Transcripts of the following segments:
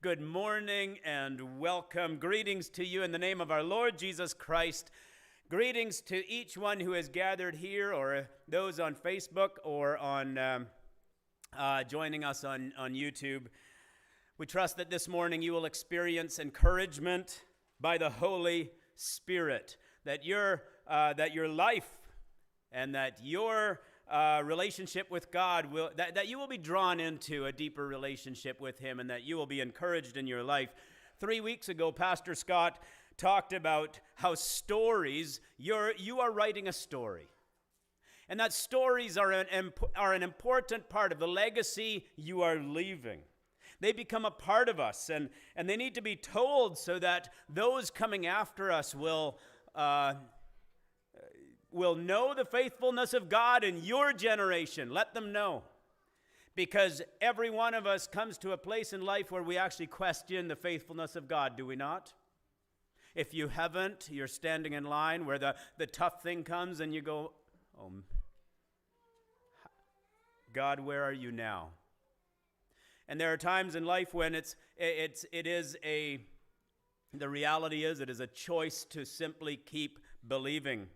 Good morning and welcome. Greetings to you in the name of our Lord Jesus Christ. Greetings to each one who has gathered here, or those on Facebook, or on joining us on YouTube. We trust that this morning you will experience encouragement by the Holy Spirit, that your life and that your relationship with God will, that you will be drawn into a deeper relationship with Him, and that you will be encouraged in your life. 3 weeks ago, Pastor Scott talked about how stories, you are writing a story, and that stories are an important part of the legacy you are leaving. They become a part of us, and they need to be told so that those coming after us will know the faithfulness of God in your generation. Let them know. Because every one of us comes to a place in life where we actually question the faithfulness of God, do we not? If you haven't, you're standing in line where the tough thing comes and you go, oh, God, where are you now? And there are times in life when the reality is it is a choice to simply keep believing.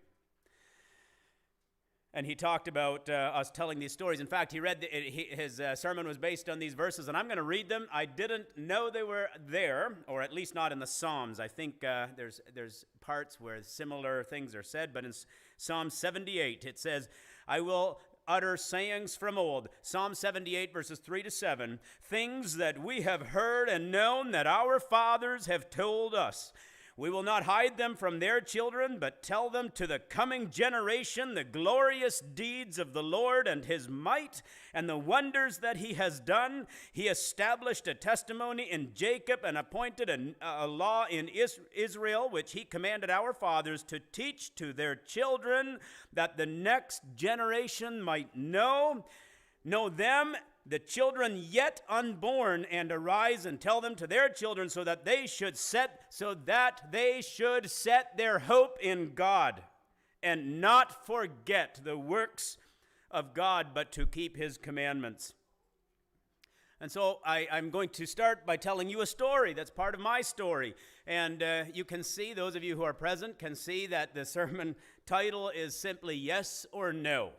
And he talked about us telling these stories. In fact, his sermon was based on these verses, and I'm going to read them. I didn't know they were there, or at least not in the Psalms. I think there's parts where similar things are said, but in Psalm 78, it says, I will utter sayings from old. Psalm 78, verses 3 to 7, things that we have heard and known that our fathers have told us. We will not hide them from their children, but tell them to the coming generation the glorious deeds of the Lord and His might and the wonders that He has done. He established a testimony in Jacob and appointed a law in Israel, which He commanded our fathers to teach to their children, that the next generation might know them, the children yet unborn, and arise and tell them to their children, so that they should set their hope in God, and not forget the works of God, but to keep His commandments. And so I'm going to start by telling you a story that's part of my story. And you can see, those of you who are present can see that the sermon title is simply Yes or No.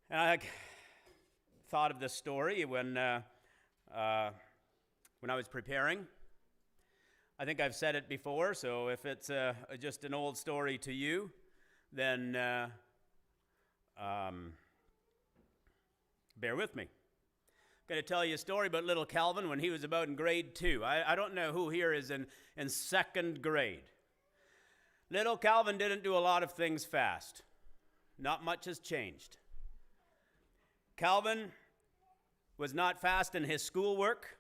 And I thought of this story when I was preparing. I think I've said it before, so if it's just an old story to you, then bear with me. I'm going to tell you a story about little Calvin when he was about in grade 2. I don't know who here is in second grade. Little Calvin didn't do a lot of things fast. Not much has changed. Calvin was not fast in his schoolwork.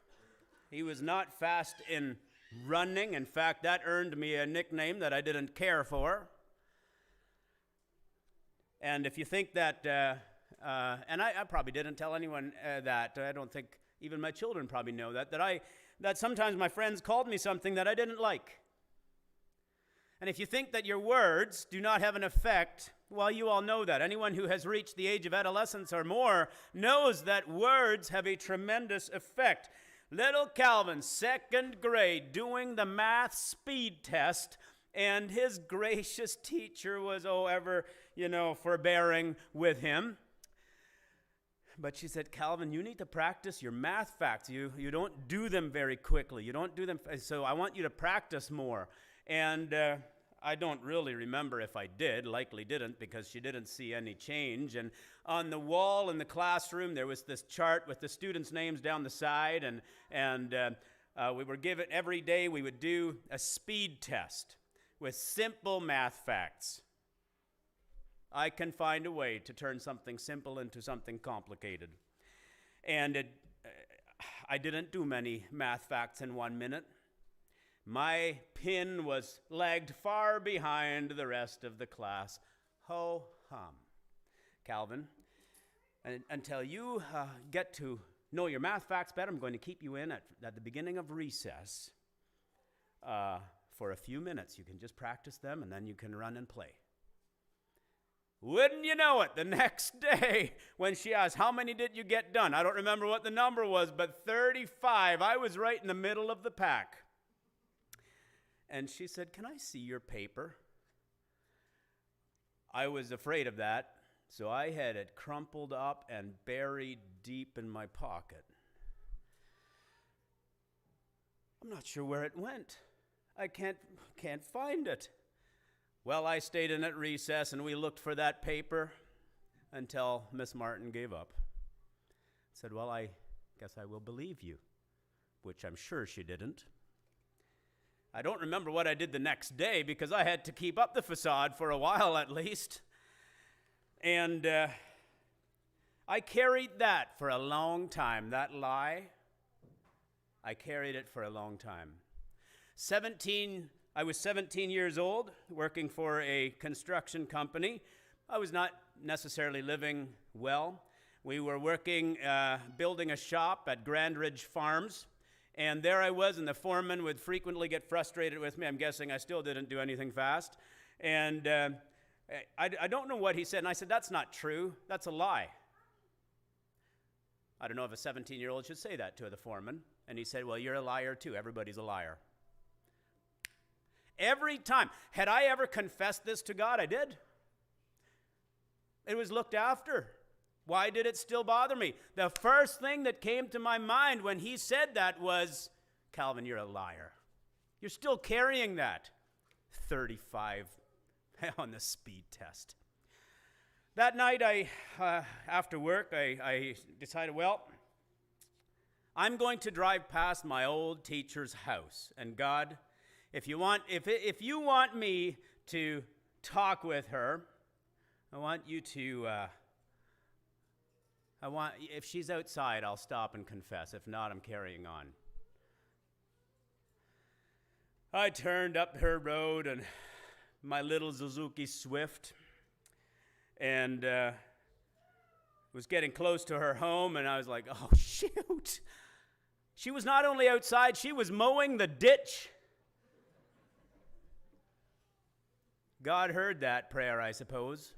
He was not fast in running. In fact, that earned me a nickname that I didn't care for. And if you think that, and I probably didn't tell anyone that. I don't think even my children probably know that sometimes my friends called me something that I didn't like. And if you think that your words do not have an effect, well, you all know that. Anyone who has reached the age of adolescence or more knows that words have a tremendous effect. Little Calvin, second grade, doing the math speed test, and his gracious teacher was forbearing with him. But she said, Calvin, you need to practice your math facts. You don't do them very quickly. You don't do them, so I want you to practice more. And I don't really remember if I did, likely didn't, because she didn't see any change. And on the wall in the classroom, there was this chart with the students' names down the side, and we were given, every day we would do a speed test with simple math facts. I can find a way to turn something simple into something complicated. And I didn't do many math facts in 1 minute. My pin was lagged far behind the rest of the class. Ho-hum. Calvin, until you get to know your math facts better, I'm going to keep you in at the beginning of recess for a few minutes. You can just practice them, and then you can run and play. Wouldn't you know it, the next day when she asked, how many did you get done? I don't remember what the number was, but 35. I was right in the middle of the pack. And she said, can I see your paper? I was afraid of that, so I had it crumpled up and buried deep in my pocket. I'm not sure where it went. I can't find it. Well, I stayed in at recess, and we looked for that paper until Miss Martin gave up. Said, well, I guess I will believe you, which I'm sure she didn't. I don't remember what I did the next day because I had to keep up the facade for a while at least. And I carried that for a long time, that lie. I carried it for a long time. I was 17 years old, working for a construction company. I was not necessarily living well. We were working, building a shop at Grand Ridge Farms, and there I was, and the foreman would frequently get frustrated with me. I'm guessing I still didn't do anything fast. And I don't know what he said, and I said, that's not true. That's a lie. I don't know if a 17-year-old should say that to the foreman. And he said, well, you're a liar too. Everybody's a liar. Every time. Had I ever confessed this to God? I did. It was looked after. Why did it still bother me? The first thing that came to my mind when he said that was, Calvin, you're a liar. You're still carrying that. 35 on the speed test. That night, after work, I decided, well, I'm going to drive past my old teacher's house. And God, if you want me to talk with her, I want you to, if she's outside, I'll stop and confess. If not, I'm carrying on. I turned up her road and my little Suzuki Swift and was getting close to her home, and I was like, oh, shoot. She was not only outside, she was mowing the ditch. God heard that prayer, I suppose.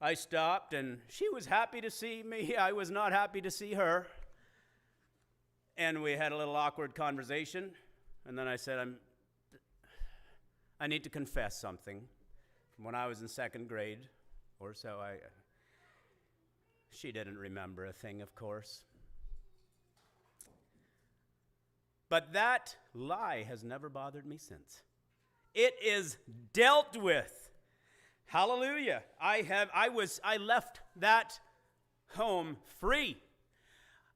I stopped, and she was happy to see me. I was not happy to see her. And we had a little awkward conversation. And then I said, I need to confess something. From when I was in second grade or so, she didn't remember a thing, of course. But that lie has never bothered me since. It is dealt with. Hallelujah. I left that home free.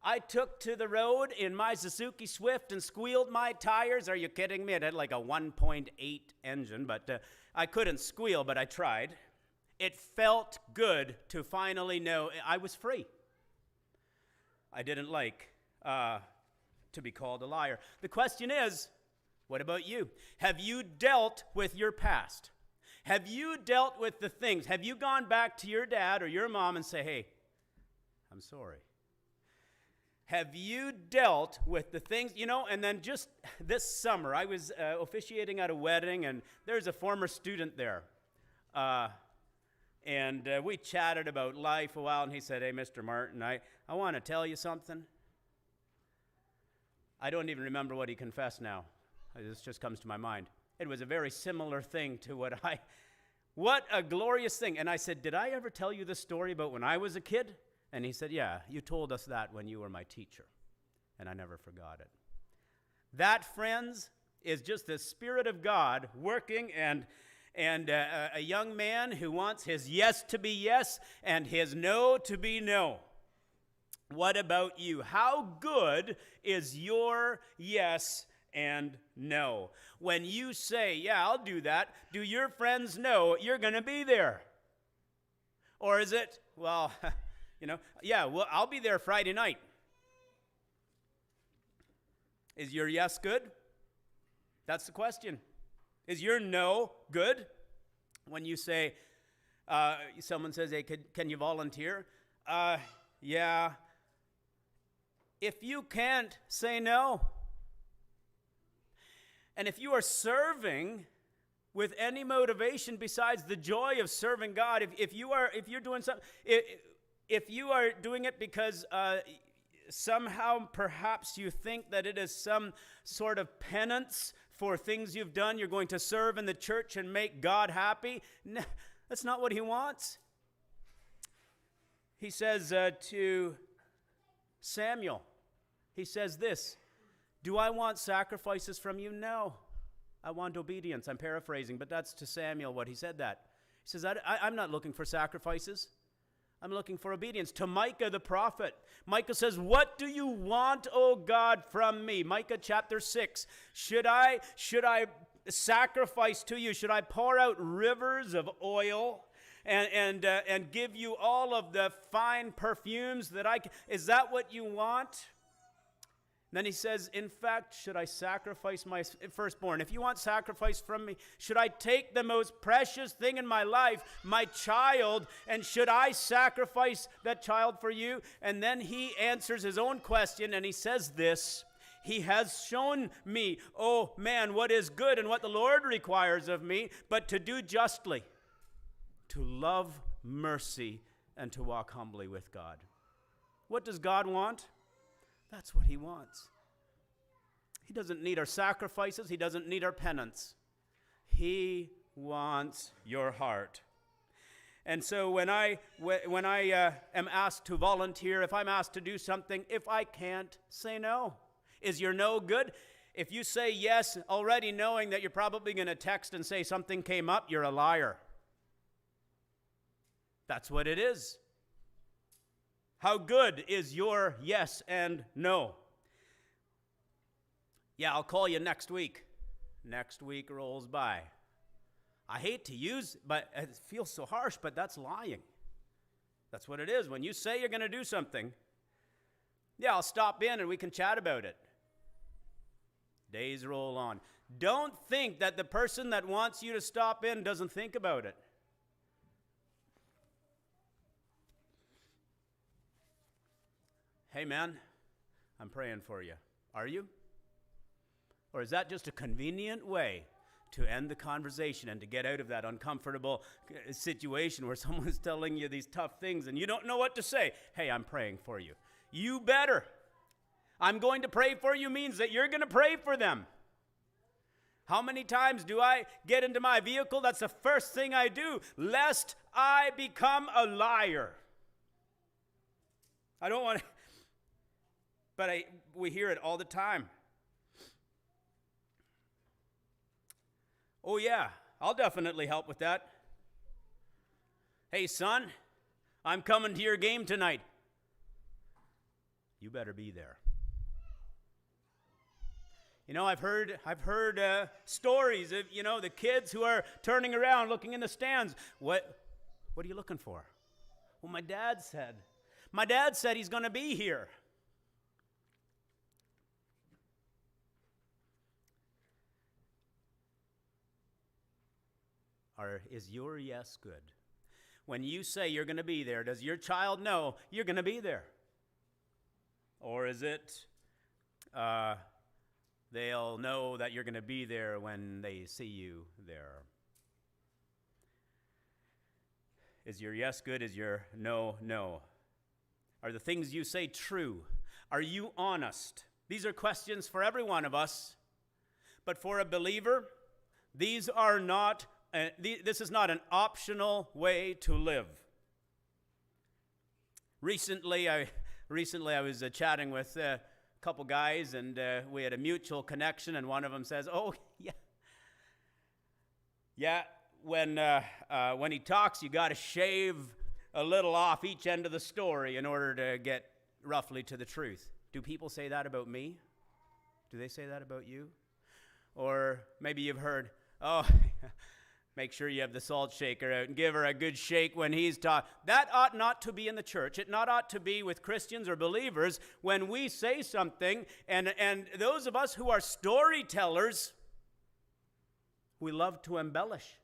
I took to the road in my Suzuki Swift and squealed my tires. Are you kidding me? It had like a 1.8 engine, but I couldn't squeal, but I tried. It felt good to finally know I was free. I didn't like to be called a liar. The question is, what about you? Have you dealt with your past? Have you dealt with the things? Have you gone back to your dad or your mom and say, hey, I'm sorry? Have you dealt with the things, and then just this summer, I was officiating at a wedding, and there's a former student there. And we chatted about life a while, and he said, hey, Mr. Martin, I want to tell you something. I don't even remember what he confessed now. This just comes to my mind. It was a very similar thing to what a glorious thing. And I said, did I ever tell you the story about when I was a kid? And he said, yeah, you told us that when you were my teacher. And I never forgot it. That, friends, is just the Spirit of God working, and a young man who wants his yes to be yes and his no to be no. What about you? How good is your yes and no? When you say, yeah, I'll do that, do your friends know you're going to be there? Or is it, well, yeah, well, I'll be there Friday night. Is your yes good? That's the question. Is your no good? When you say, someone says, hey, can you volunteer? Yeah. If you can't, say no. And if you are serving with any motivation besides the joy of serving God, if you're doing something, if you are doing it because somehow perhaps you think that it is some sort of penance for things you've done, you're going to serve in the church and make God happy, no, that's not what he wants. He says to Samuel, he says this, do I want sacrifices from you? No. I want obedience. I'm paraphrasing, but that's to Samuel what he said that. He says, I'm not looking for sacrifices. I'm looking for obedience. To Micah the prophet, Micah says, what do you want, O God, from me? Micah chapter 6, should I sacrifice to you? Should I pour out rivers of oil and give you all of the fine perfumes that I can? Is that what you want? Then he says, in fact, should I sacrifice my firstborn? If you want sacrifice from me, should I take the most precious thing in my life, my child, and should I sacrifice that child for you? And then he answers his own question, and he says this, he has shown me, oh man, what is good and what the Lord requires of me, but to do justly, to love mercy, and to walk humbly with God. What does God want? That's what he wants. He doesn't need our sacrifices. He doesn't need our penance. He wants your heart. And so when I am asked to volunteer, if I'm asked to do something, if I can't, say no. Is your no good? If you say yes, already knowing that you're probably going to text and say something came up, you're a liar. That's what it is. How good is your yes and no? Yeah, I'll call you next week. Next week rolls by. I hate to use, but it feels so harsh, but that's lying. That's what it is. When you say you're going to do something, yeah, I'll stop in and we can chat about it. Days roll on. Don't think that the person that wants you to stop in doesn't think about it. Hey man, I'm praying for you. Are you? Or is that just a convenient way to end the conversation and to get out of that uncomfortable situation where someone's telling you these tough things and you don't know what to say? Hey, I'm praying for you. You better. I'm going to pray for you means that you're going to pray for them. How many times do I get into my vehicle? That's the first thing I do, lest I become a liar. I don't want to. But we hear it all the time. Oh yeah, I'll definitely help with that. Hey son, I'm coming to your game tonight. You better be there. You know, I've heard stories of, the kids who are turning around, looking in the stands. What are you looking for? Well, my dad said he's going to be here. Or is your yes good? When you say you're going to be there, does your child know you're going to be there? Or is it they'll know that you're going to be there when they see you there? Is your yes good? Is your no, no? Are the things you say true? Are you honest? These are questions for every one of us. But for a believer, these are not. This is not an optional way to live. Recently, I was chatting with a couple guys, and we had a mutual connection, and one of them says, "Oh, yeah. When he talks, you got to shave a little off each end of the story in order to get roughly to the truth." Do people say that about me? Do they say that about you? Or maybe you've heard, "Oh." Make sure you have the salt shaker out and give her a good shake when he's talking. That ought not to be in the church. It not ought to be with Christians or believers when we say something, and those of us who are storytellers, we love to embellish.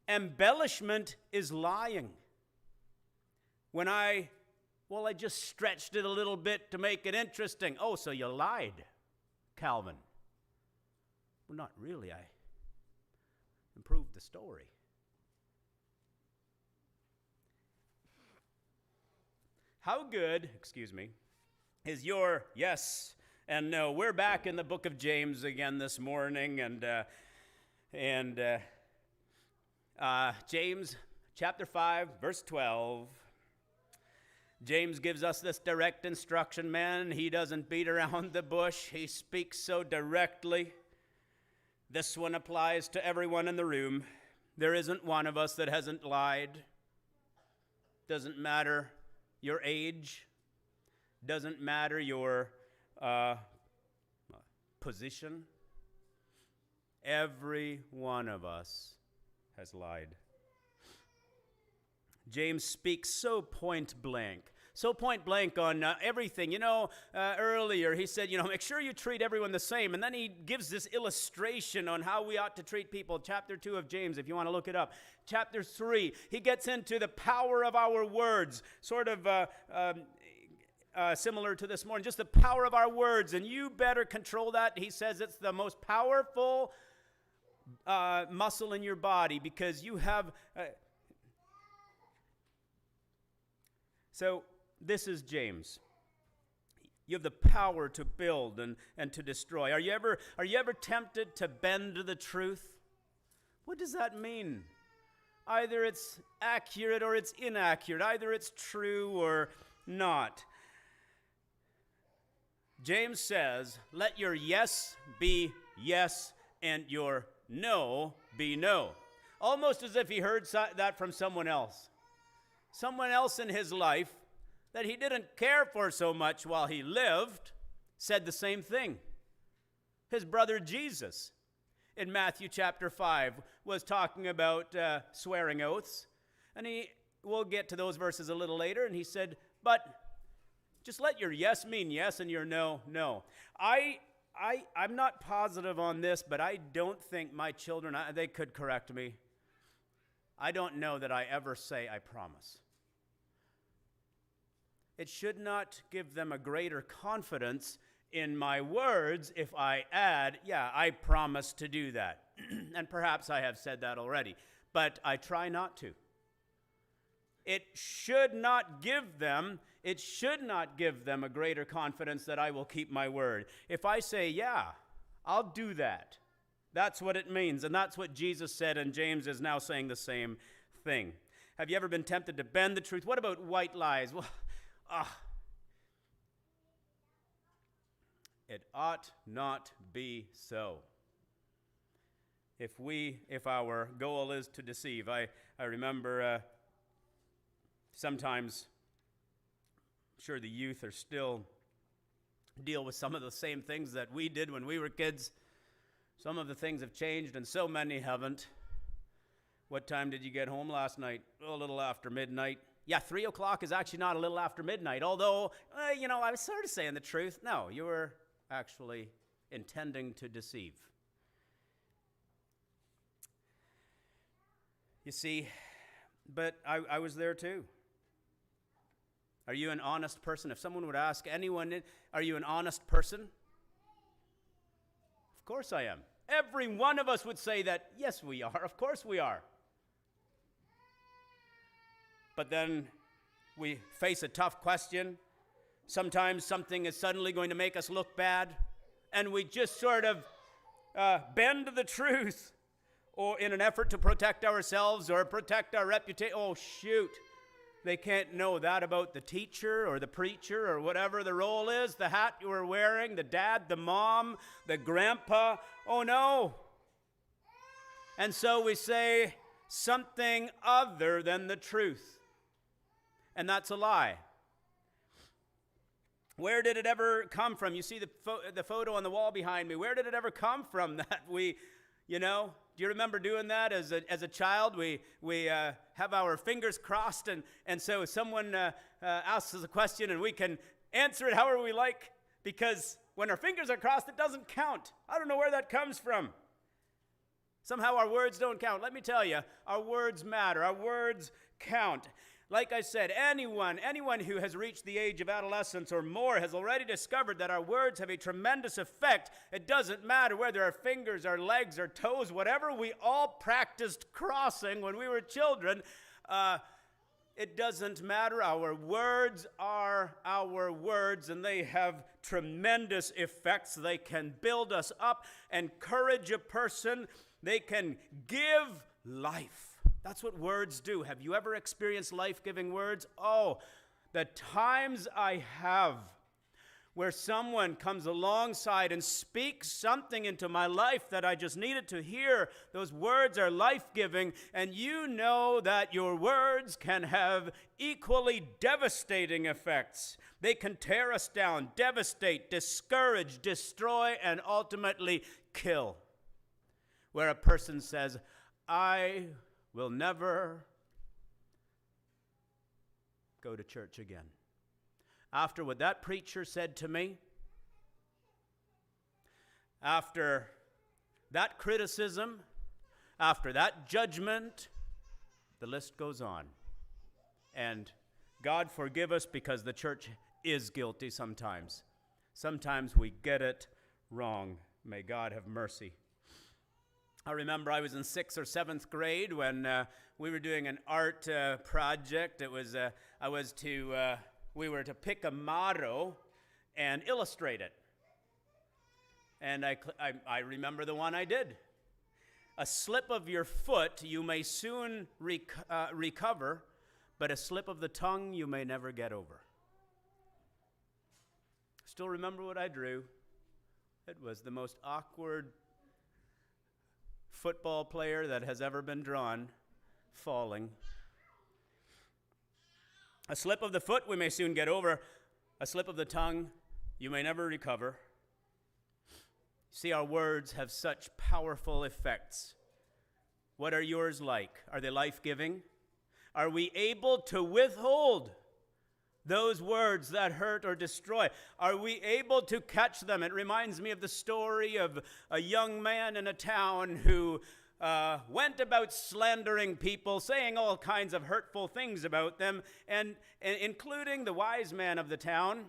Embellishment is lying. When I just stretched it a little bit to make it interesting. Oh, so you lied, Calvin. Well, not really. the story. How good, is your yes and no? We're back in the book of James again this morning, and James chapter 5, verse 12. James gives us this direct instruction, man. He doesn't beat around the bush. He speaks so directly. This one applies to everyone in the room. There isn't one of us that hasn't lied. Doesn't matter your age. Doesn't matter your position. Every one of us has lied. James speaks so point blank on everything. Earlier he said, make sure you treat everyone the same. And then he gives this illustration on how we ought to treat people. Chapter 2 of James, if you want to look it up. Chapter 3, he gets into the power of our words, sort of similar to this morning, just the power of our words. And you better control that. He says it's the most powerful muscle in your body because you have... So this is James. You have the power to build and to destroy. Are you ever tempted to bend to the truth? What does that mean? Either it's accurate or it's inaccurate. Either it's true or not. James says, let your yes be yes and your no be no. Almost as if he heard that from someone else. Someone else in his life that he didn't care for so much while he lived said the same thing. His brother Jesus in Matthew chapter 5 was talking about swearing oaths. And we'll get to those verses a little later. And he said, but just let your yes mean yes and your no, no. I'm not positive on this, but I don't think my children, they could correct me. I don't know that I ever say I promise. It should not give them a greater confidence in my words if I add, yeah, I promise to do that. And perhaps I have said that already, but I try not to. It should not give them a greater confidence that I will keep my word. If I say, yeah, I'll do that. That's what it means, and that's what Jesus said, and James is now saying the same thing. Have you ever been tempted to bend the truth? What about white lies? Well, it ought not be so. If our goal is to deceive, I remember sometimes, I'm sure the youth are still deal with some of the same things that we did when we were kids. Some of the things have changed and so many haven't. What time did you get home last night? A little after midnight. Yeah, 3 o'clock is actually not a little after midnight, although, I was sort of saying the truth. No, you were actually intending to deceive. You see, but I was there too. Are you an honest person? If someone would ask anyone, are you an honest person? Of course I am. Every one of us would say that, yes, we are. Of course we are. But then we face a tough question. Sometimes something is suddenly going to make us look bad, and we just sort of bend to the truth, or in an effort to protect ourselves or protect our reputation. Oh, shoot. They can't know that about the teacher or the preacher or whatever the role is, the hat you were wearing, the dad, the mom, the grandpa. Oh, no. And so we say something other than the truth. And that's a lie. Where did it ever come from? You see the photo on the wall behind me. Where did it ever come from that we, do you remember doing that as a child? We have our fingers crossed, and so someone asks us a question, and we can answer it however we like, because when our fingers are crossed, it doesn't count. I don't know where that comes from. Somehow our words don't count. Let me tell you, our words matter. Our words count. Like I said, anyone who has reached the age of adolescence or more has already discovered that our words have a tremendous effect. It doesn't matter whether our fingers, our legs, our toes, whatever we all practiced crossing when we were children, it doesn't matter. Our words are our words, and they have tremendous effects. They can build us up, encourage a person. They can give life. That's what words do. Have you ever experienced life-giving words? Oh, the times I have, where someone comes alongside and speaks something into my life that I just needed to hear. Those words are life-giving, and you know that your words can have equally devastating effects. They can tear us down, devastate, discourage, destroy, and ultimately kill. Where a person says, I will never go to church again. After what that preacher said to me, after that criticism, after that judgment, the list goes on. And God forgive us, because the church is guilty sometimes. Sometimes we get it wrong. May God have mercy. I remember I was in 6th or 7th grade when we were doing an art project. It was we were to pick a motto and illustrate it. And I remember the one I did. A slip of your foot you may soon recover, but a slip of the tongue you may never get over. Still remember what I drew. It was the most awkward football player that has ever been drawn falling. A slip of the foot we may soon get over. A slip of the tongue you may never recover. See, our words have such powerful effects. What are yours like? Are they life-giving? Are we able to withhold those words that hurt or destroy? Are we able to catch them? It reminds me of the story of a young man in a town who went about slandering people, saying all kinds of hurtful things about them, and including the wise man of the town.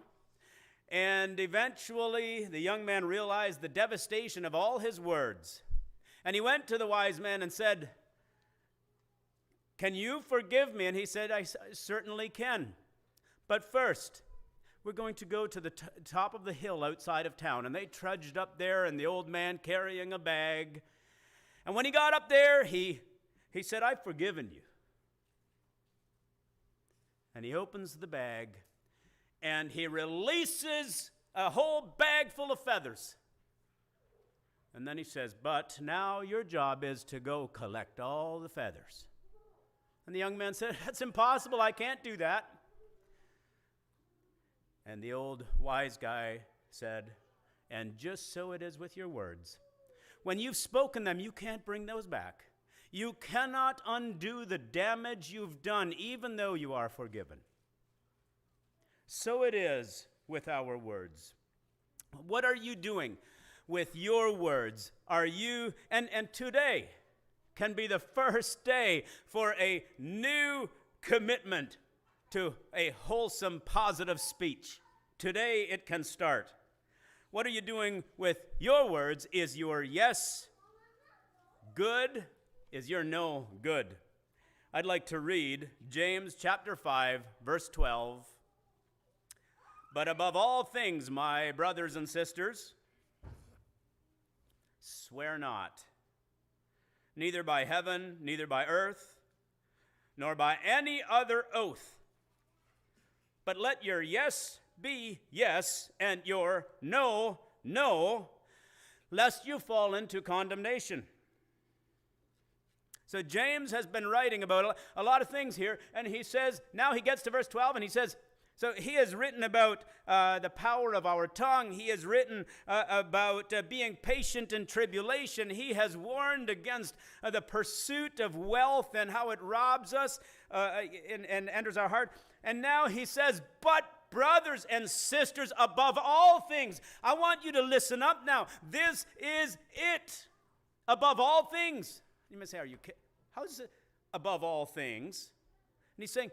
And eventually, the young man realized the devastation of all his words. And he went to the wise man and said, "Can you forgive me?" And he said, "I certainly can. But first, we're going to go to the top of the hill outside of town." And they trudged up there, and the old man carrying a bag. And when he got up there, he said, "I've forgiven you." And he opens the bag, and he releases a whole bag full of feathers. And then he says, "But now your job is to go collect all the feathers." And the young man said, "That's impossible. I can't do that." And the old wise guy said, "And just so it is with your words. When you've spoken them, you can't bring those back. You cannot undo the damage you've done, even though you are forgiven. So it is with our words." What are you doing with your words? Are you, and today can be the first day for a new commitment to a wholesome, positive speech. Today it can start. What are you doing with your words? Is your yes good? Is your no good? I'd like to read James chapter 5, verse 12. "But above all things, my brothers and sisters, swear not, neither by heaven, neither by earth, nor by any other oath. But let your yes be yes, and your no, no, lest you fall into condemnation." So James has been writing about a lot of things here, and he says, now he gets to verse 12, and he says, so he has written about the power of our tongue. He has written about being patient in tribulation. He has warned against the pursuit of wealth and how it robs us and enters our heart. And now he says, "But brothers and sisters, above all things." I want you to listen up now. This is it. Above all things. You may say, "Are you kidding? How is it above all things?" And he's saying,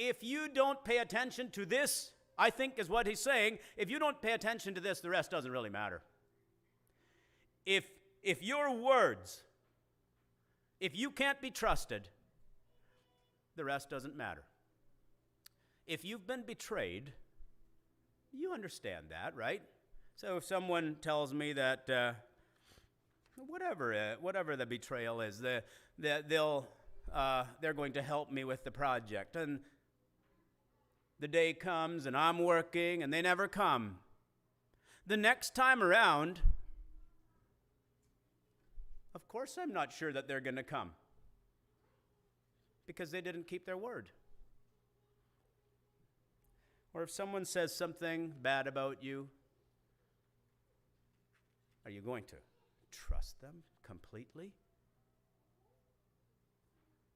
if you don't pay attention to this, I think is what he's saying, if you don't pay attention to this, the rest doesn't really matter. If your words, if you can't be trusted, the rest doesn't matter. If you've been betrayed, you understand that, right? So if someone tells me that whatever the betrayal is, they're going to help me with the project, and the day comes and I'm working and they never come. The next time around, of course I'm not sure that they're going to come because they didn't keep their word. Or if someone says something bad about you, are you going to trust them completely?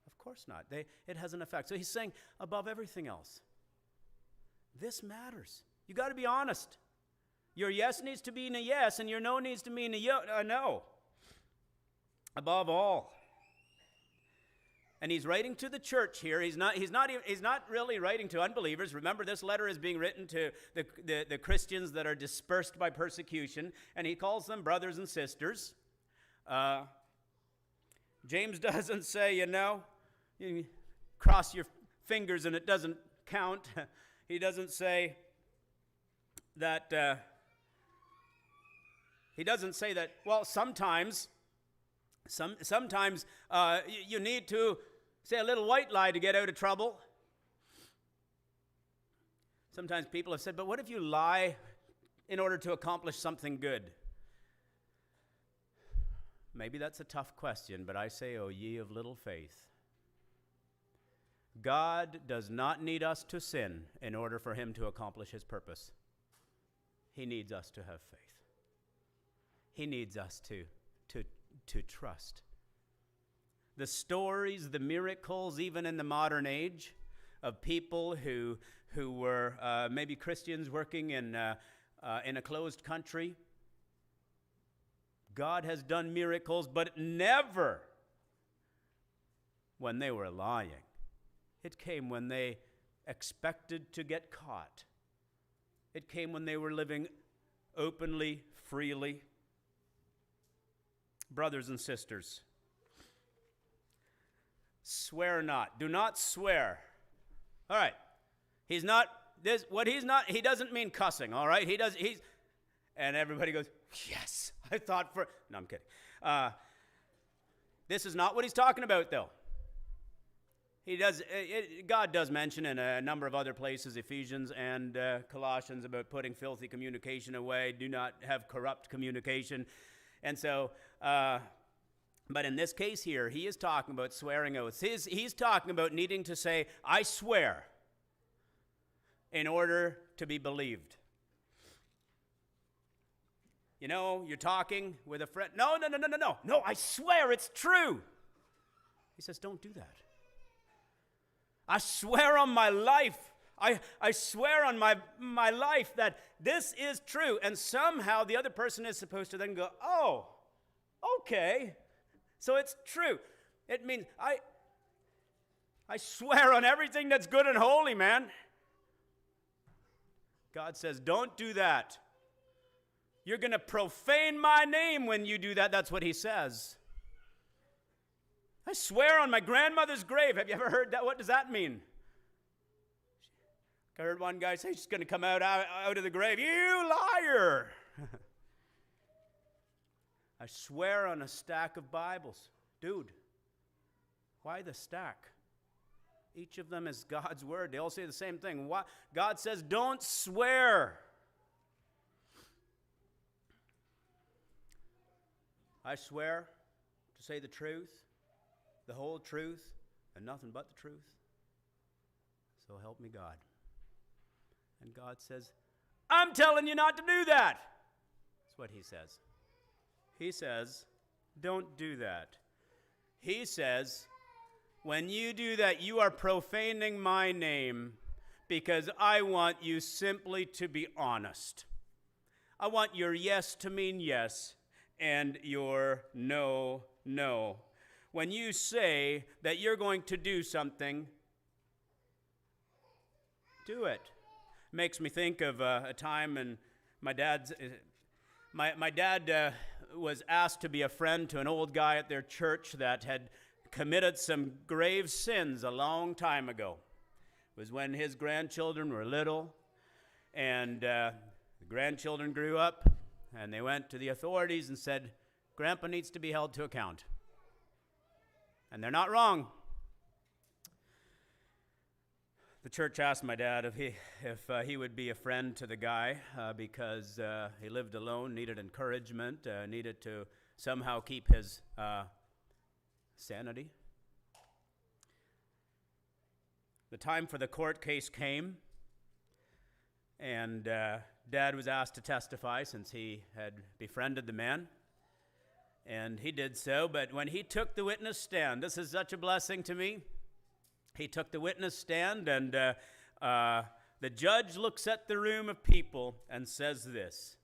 Of course not. It has an effect. So he's saying, above everything else, this matters. You got to be honest. Your yes needs to be a yes, and your no needs to mean a no. Above all. And he's writing to the church here. He's not really writing to unbelievers. Remember, this letter is being written to the Christians that are dispersed by persecution, and he calls them brothers and sisters. James doesn't say, you cross your fingers and it doesn't count. He doesn't say that, well, sometimes you need to say a little white lie to get out of trouble. Sometimes people have said, but what if you lie in order to accomplish something good? Maybe that's a tough question, but I say, O ye of little faith. God does not need us to sin in order for him to accomplish his purpose. He needs us to have faith. He needs us to trust. The stories, the miracles, even in the modern age, of people who were maybe Christians working in a closed country. God has done miracles, but never when they were lying. It came when they expected to get caught. It came when they were living openly, freely. Brothers and sisters, swear not. Do not swear. All right. He doesn't mean cussing, all right? And everybody goes, yes. No, I'm kidding. This is not what he's talking about, though. God does mention in a number of other places, Ephesians and Colossians, about putting filthy communication away. Do not have corrupt communication. And so, but in this case here, he is talking about swearing oaths. He's talking about needing to say, I swear, in order to be believed. You're talking with a friend. No, I swear it's true. He says, don't do that. I swear on my life. I swear on my life that this is true. And somehow the other person is supposed to then go, oh, okay, so it's true. It means I swear on everything that's good and holy, man. God says, don't do that. You're going to profane my name when you do that. That's what he says. I swear on my grandmother's grave. Have you ever heard that? What does that mean? I heard one guy say she's going to come out of the grave. You liar! I swear on a stack of Bibles. Dude, why the stack? Each of them is God's word. They all say the same thing. God says, don't swear. I swear to say the truth, the whole truth, and nothing but the truth. So help me God. And God says, I'm telling you not to do that. That's what he says. He says, don't do that. He says, when you do that, you are profaning my name because I want you simply to be honest. I want your yes to mean yes and your no, no. When you say that you're going to do something, do it. Makes me think of a time in my dad was asked to be a friend to an old guy at their church that had committed some grave sins a long time ago. It was when his grandchildren were little, and the grandchildren grew up, and they went to the authorities and said, Grandpa needs to be held to account. And they're not wrong. The church asked my dad if he would be a friend to the guy because he lived alone, needed encouragement, needed to somehow keep his sanity. The time for the court case came, and Dad was asked to testify since he had befriended the man. And he did so, but when he took the witness stand, this is such a blessing to me. He took the witness stand, and the judge looks at the room of people and says this.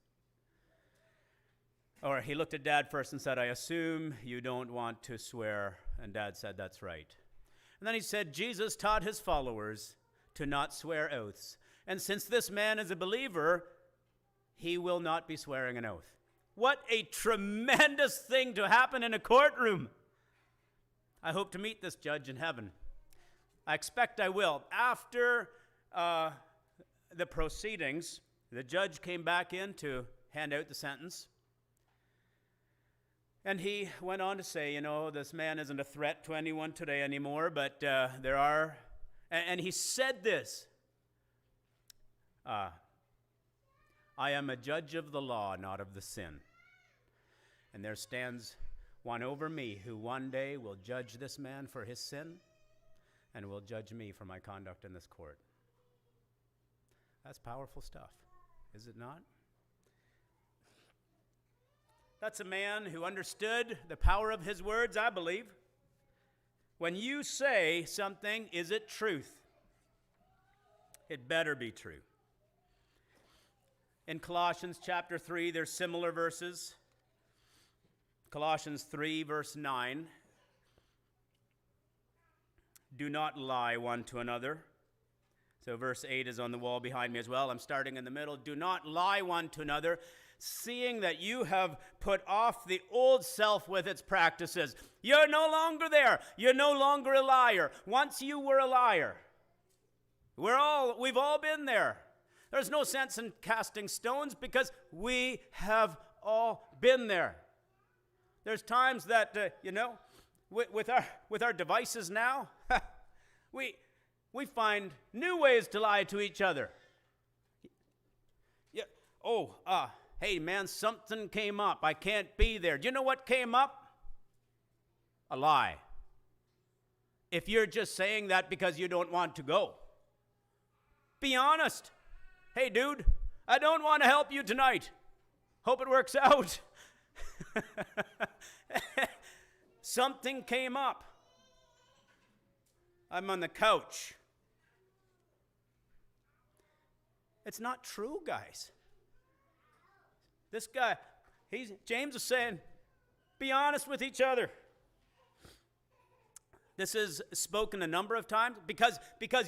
Or he looked at Dad first and said, I assume you don't want to swear. And Dad said, that's right. And then he said, Jesus taught his followers to not swear oaths. And since this man is a believer, he will not be swearing an oath. What a tremendous thing to happen in a courtroom. I hope to meet this judge in heaven. I expect I will. After the proceedings, the judge came back in to hand out the sentence. And he went on to say, this man isn't a threat to anyone today anymore, but there are, and he said this, I am a judge of the law, not of the sin. And there stands one over me who one day will judge this man for his sin and will judge me for my conduct in this court. That's powerful stuff, is it not? That's a man who understood the power of his words, I believe. When you say something, is it truth? It better be true. In Colossians chapter 3, there's similar verses. Colossians 3, verse 9. Do not lie one to another. So verse 8 is on the wall behind me as well. I'm starting in the middle. Do not lie one to another, seeing that you have put off the old self with its practices. You're no longer there. You're no longer a liar. Once you were a liar. We've all been there. There's no sense in casting stones because we have all been there. There's times that, with our devices now, we find new ways to lie to each other. Yeah. Hey man, something came up. I can't be there. Do you know what came up? A lie. If you're just saying that because you don't want to go, be honest. Hey dude, I don't want to help you tonight. Hope it works out. Something came up. I'm on the couch. It's not true, guys. This guy, James is saying, be honest with each other. This is spoken a number of times because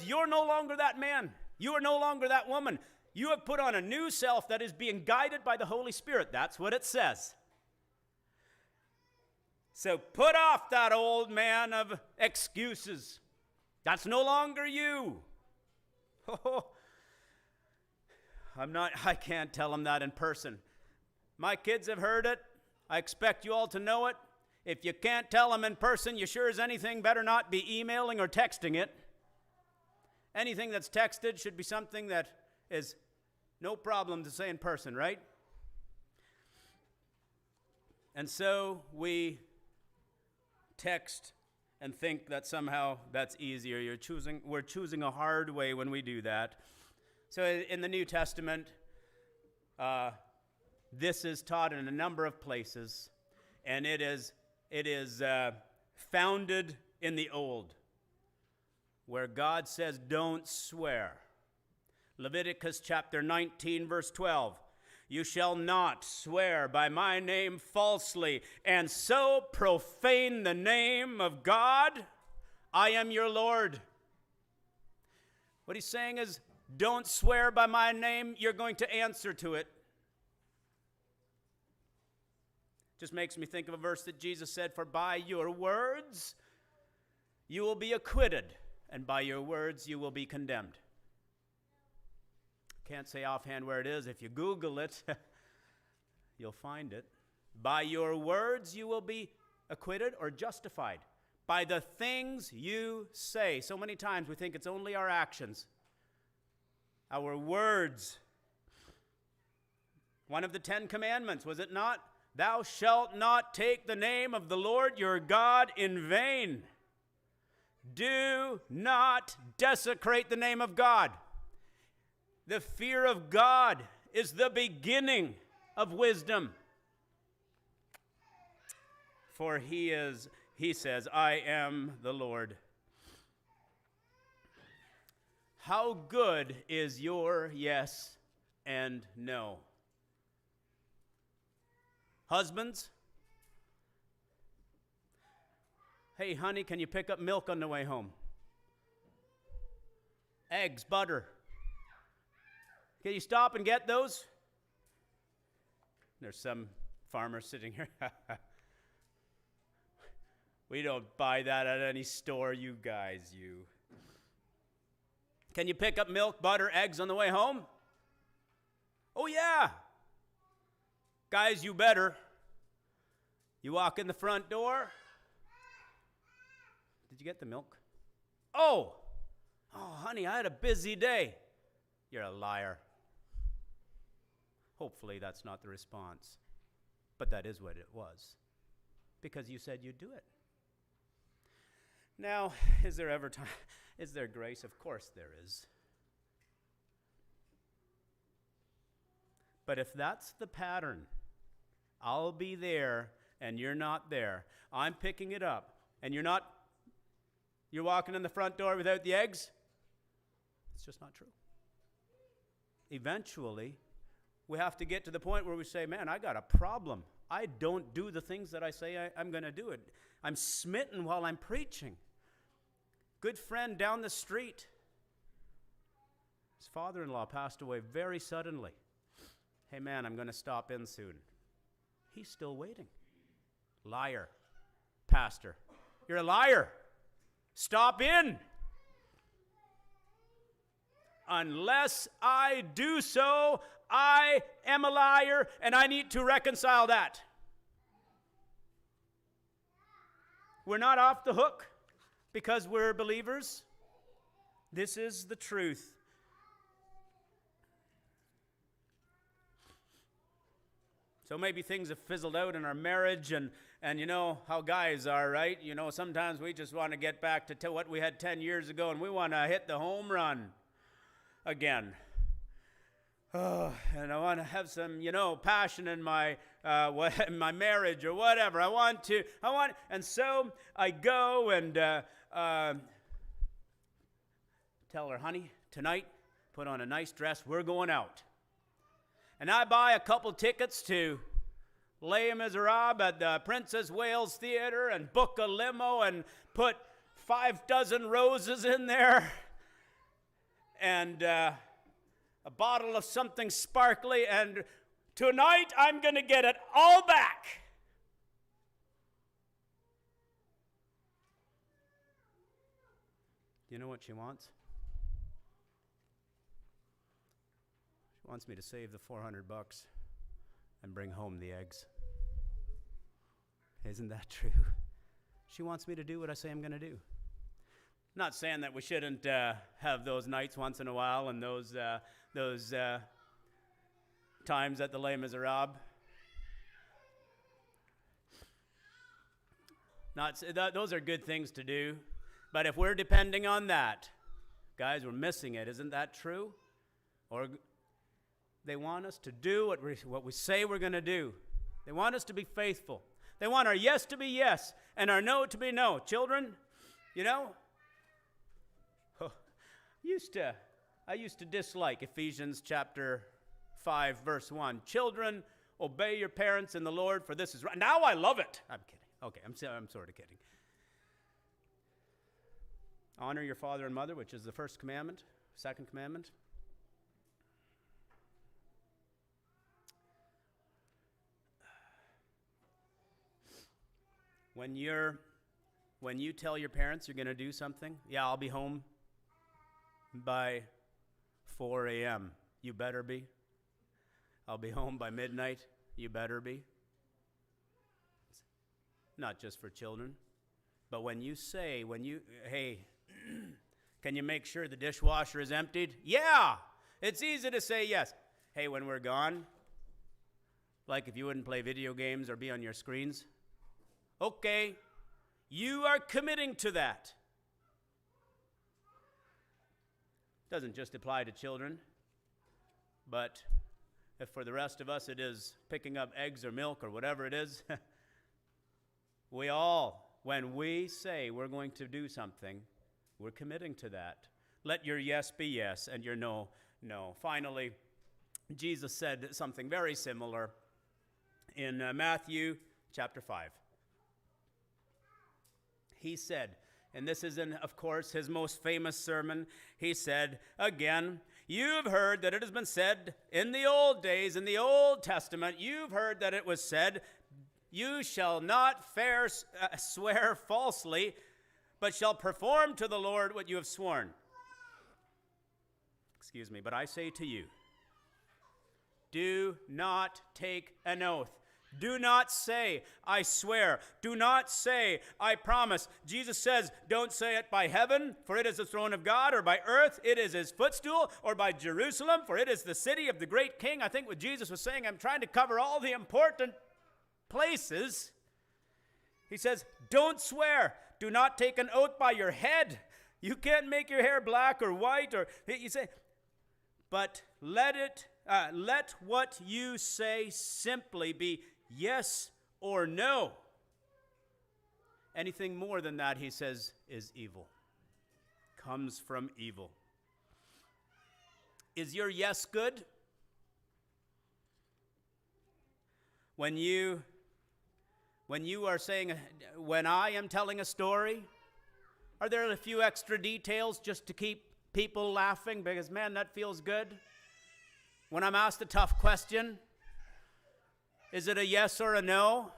you're no longer that man. You are no longer that woman. You have put on a new self that is being guided by the Holy Spirit. That's what it says. So put off that old man of excuses. That's no longer you. I can't tell them that in person. My kids have heard it. I expect you all to know it. If you can't tell them in person, you sure as anything better not be emailing or texting it. Anything that's texted should be something that is no problem to say in person, right? And so we text and think that somehow that's easier. We're choosing a hard way when we do that. So in the New Testament, this is taught in a number of places, and it is founded in the Old, where God says, don't swear. Leviticus chapter 19, verse 12. You shall not swear by my name falsely, and so profane the name of God. I am your Lord. What he's saying is, Don't swear by my name. You're going to answer to it. Just makes me think of a verse that Jesus said, for by your words you will be acquitted, and by your words you will be condemned. Can't say offhand where it is. If you Google it, you'll find it. By your words you will be acquitted or justified. By the things you say. So many times we think it's only our actions, our words. One of the 10 commandments, was it not? Thou shalt not take the name of the Lord your God in vain. Do not desecrate the name of God. The fear of God is the beginning of wisdom. For he says, I am the Lord. How good is your yes and no? Husbands? Hey, honey, can you pick up milk on the way home? Eggs, butter. Can you stop and get those? There's some farmer sitting here. We don't buy that at any store, you guys, you. Can you pick up milk, butter, eggs on the way home? Oh, yeah. Guys, you better. You walk in the front door. Did you get the milk? Oh, honey, I had a busy day. You're a liar. Hopefully that's not the response. But that is what it was. Because you said you'd do it. Now, is there ever time? Is there grace? Of course there is. But if that's the pattern, I'll be there and you're not there. I'm picking it up and you're walking in the front door without the eggs? It's just not true. Eventually, we have to get to the point where we say, man, I got a problem. I don't do the things that I say I'm going to do it. I'm smitten while I'm preaching. Good friend down the street. His father-in-law passed away very suddenly. Hey, man, I'm going to stop in soon. He's still waiting. Liar. Pastor, you're a liar. Stop in. Unless I do so, I am a liar, and I need to reconcile that. We're not off the hook because we're believers. This is the truth. So maybe things have fizzled out in our marriage, and you know how guys are, right? You know, sometimes we just want to get back to what we had 10 years ago, and we want to hit the home run again. Oh, and I want to have some, passion in my my marriage or whatever. And so I go and tell her, honey, tonight, put on a nice dress. We're going out. And I buy a couple tickets to Les Miserables at the Princess Wales Theater and book a limo and put 6 roses in there and a bottle of something sparkly, and tonight I'm going to get it all back. Do you know what she wants? She wants me to save the $400 and bring home the eggs. Isn't that true? She wants me to do what I say I'm going to do. Not saying that we shouldn't have those nights once in a while and those times at the Les Miserables. Those are good things to do. But if we're depending on that, guys, we're missing it. Isn't that true? Or they want us to do what we say we're going to do. They want us to be faithful. They want our yes to be yes and our no to be no. Children, I used to dislike Ephesians chapter 5, verse 1. Children, obey your parents in the Lord, for this is right. Now I love it. I'm kidding. Okay, I'm sort of kidding. Honor your father and mother, which is the first commandment. Second commandment, When you tell your parents you're going to do something, yeah, I'll be home by 4 a.m. You better be. I'll be home by midnight. You better be. Not just for children, but when you say, hey, can you make sure the dishwasher is emptied? Yeah, it's easy to say yes. Hey, when we're gone, like if you wouldn't play video games or be on your screens, okay, you are committing to that. Doesn't just apply to children, but if for the rest of us it is picking up eggs or milk or whatever it is, we all, when we say we're going to do something, we're committing to that. Let your yes be yes and your no, no. Finally, Jesus said something very similar in Matthew chapter 5. He said, and this is, of course, his most famous sermon, he said, again, you've heard that it has been said in the old days, in the Old Testament, you've heard that it was said, you shall not swear falsely, but shall perform to the Lord what you have sworn. Excuse me, but I say to you, do not take an oath. Do not say, I swear. Do not say, I promise. Jesus says, don't say it by heaven, for it is the throne of God, or by earth, it is his footstool, or by Jerusalem, for it is the city of the great king. I think what Jesus was saying, I'm trying to cover all the important places. He says, don't swear. Do not take an oath by your head. You can't make your hair black or white, or you say, but let what you say simply be yes or no. Anything more than that, he says, is evil. Comes from evil. Is your yes good? When you are saying, when I am telling a story, are there a few extra details just to keep people laughing? Because, man, that feels good. When I'm asked a tough question, is it a yes or a no?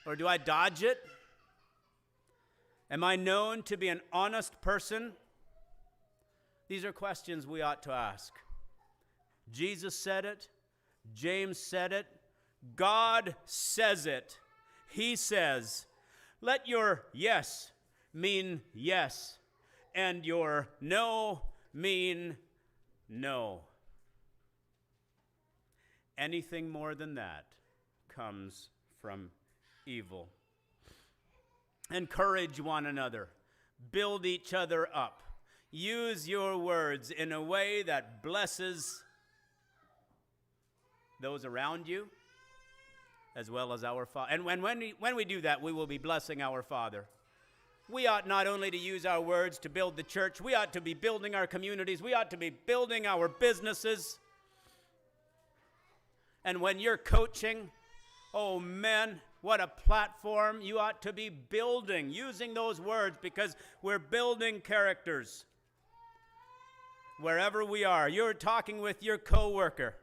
Or do I dodge it? Am I known to be an honest person? These are questions we ought to ask. Jesus said it. James said it. God says it. He says, let your yes mean yes, and your no mean no. Anything more than that comes from evil. Encourage one another. Build each other up. Use your words in a way that blesses those around you as well as our Father. And when we do that, we will be blessing our Father. We ought not only to use our words to build the church, we ought to be building our communities. We ought to be building our businesses. And when you're coaching, oh man, what a platform you ought to be building, using those words, because we're building characters. Wherever we are, you're talking with your coworker.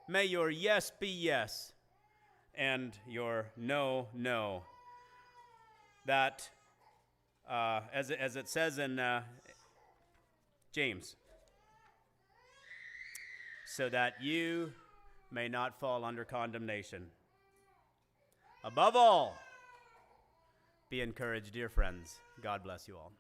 May your yes be yes, and your no, no. That, as it says in James, so that you may not fall under condemnation. Above all, be encouraged, dear friends. God bless you all.